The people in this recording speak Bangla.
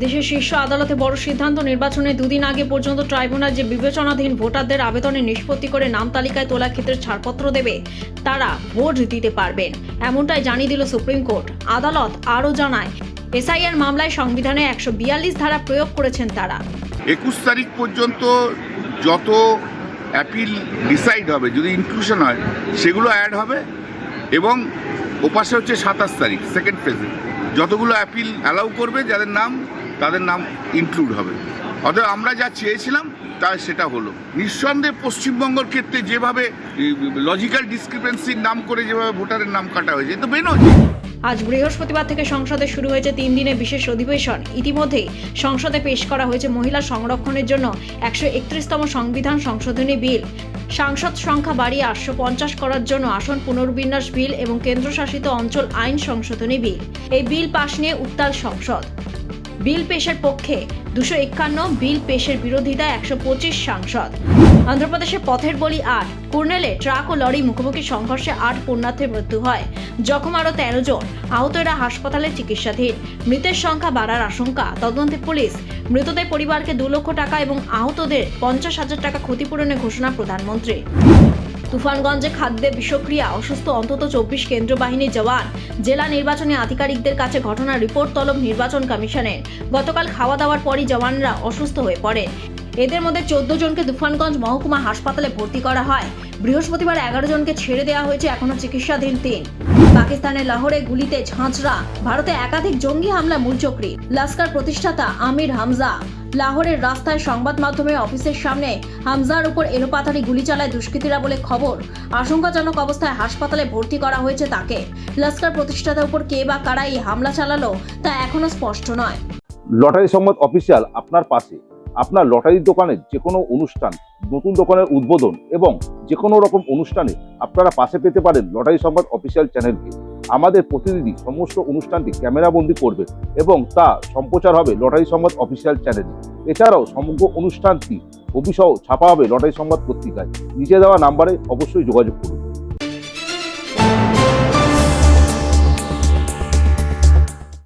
দেশের শীর্ষ আদালতে বড় সিদ্ধান্ত। নির্বাচনে দুদিন আগে পর্যন্ত ট্রাইব্যুনাল যে বিবেচনাধীন ভোটারদের আবেদনের নিষ্পত্তি করে নাম তালিকায় তোলার ক্ষেত্রে ছাড়পত্র দেবে, তারা ভোট দিতে পারবেন, এমনটাই জানিয়ে দিল সুপ্রিম কোর্ট। আদালত আরও জানায়, এসআইআর মামলায় সংবিধানে 142 ধারা প্রয়োগ করেছেন তারা। 21 তারিখ পর্যন্ত যত অ্যাপিল ডিসাইড হবে, যদি ইনক্লুশন হয় সেগুলো অ্যাড হবে, এবং ওপাশে হচ্ছে 27 তারিখ সেকেন্ড ফেজে যতগুলো অ্যাপিল অ্যালাউ করবে যাদের নাম, তাদের নাম ইনক্লুড হবে। অতএব আমরা যা চেয়েছিলাম তা সেটা হলো। নিঃসন্দেহে পশ্চিমবঙ্গের ক্ষেত্রে যেভাবে লজিক্যাল ডিসক্রিপেন্সির নাম করে যেভাবে ভোটারের নাম কাটা হয়েছে, তো বেনজির। আজ বৃহস্পতিবার থেকে সংসদে শুরু হয়েছে 3 দিনের বিশেষ অধিবেশন। ইতিমধ্যেই সংসদে পেশ করা হয়েছে মহিলা সংরক্ষণের জন্য 131তম সংবিধান সংশোধনী বিল, সাংসদ সংখ্যা বাড়িয়ে 850 করার জন্য আসন পুনর্বিন্যাস বিল এবং কেন্দ্রশাসিত অঞ্চল আইন সংশোধনী বিল। এই বিল পাশ নিয়ে উত্তাল সংসদ। বিল পেশের পক্ষে 251, বিল পেশের বিরোধিতায় 125 সাংসদ। অন্ধ্রপ্রদেশের পথের বলি 8, কুর্নেলে ট্রাক ও লরি মুখোমুখি সংঘর্ষে 8 পুণ্যার্থীর মৃত্যু হয়, জখম আরও 13 জন। আহতরা হাসপাতালে চিকিৎসাধীন। মৃতের সংখ্যা বাড়ার আশঙ্কা। তদন্তে পুলিশ। মৃতদের পরিবারকে 2 লক্ষ টাকা এবং আহতদের 50,000 টাকা ক্ষতিপূরণের ঘোষণা প্রধানমন্ত্রী। তুফানগঞ্জে খাদ্যে বিষক্রিয়া, অসুস্থ অন্তত 24 কেন্দ্রীয় বাহিনীর জওয়ান। জেলা নির্বাচনী আধিকারিকদের কাছে ঘটনার রিপোর্ট তলব নির্বাচন কমিশনের। গতকাল খাওয়া দাওয়ার পরই জওয়ানরা অসুস্থ হয়ে পড়ে। এদের মধ্যে 14 জনকে তুফানগঞ্জ মহকুমা হাসপাতালে ভর্তি করা হয়। বৃহস্পতিবার 11 জনকে ছেড়ে দেওয়া হয়েছে, এখনো চিকিৎসাধীন 3। পাকিস্তানের লাহোরে গুলিতে ঝাঁঝরা। ভারতে একাধিক জঙ্গি হামলা মূলচক্রী। লস্কর প্রতিষ্ঠাতা আমির হামজা। লাহোরের রাস্তায় সংবাদ মাধ্যমের অফিসের সামনে হামজার উপর এলোপাথারি গুলি চালায় দুষ্কৃতীরা বলে খবর। আশঙ্কাজনক অবস্থায় হাসপাতালে ভর্তি করা হয়েছে তাকে। লস্কর প্রতিষ্ঠাতার উপর কে বা কারা এই হামলা চালালো তা এখনো স্পষ্ট নয়। লটারি সংবাদ অফিসিয়াল আপনার পাশে। আপনার লটারির দোকানের যে কোনো অনুষ্ঠান, নতুন দোকানের উদ্বোধন এবং যে কোনো রকম অনুষ্ঠানে আপনারা পাশে পেতে পারেন লটারি সংবাদ অফিসিয়াল চ্যানেলকে। আমাদের প্রতিনিধি সমস্ত অনুষ্ঠানটি ক্যামেরাবন্দি করবে এবং তা সম্প্রচার হবে লটারি সংবাদ অফিসিয়াল চ্যানেলে। এছাড়াও সমগ্র অনুষ্ঠানটি ছবিসহ ছাপা হবে লটারি সংবাদ পত্রিকায়। নিচে দেওয়া নাম্বারে অবশ্যই যোগাযোগ করুন।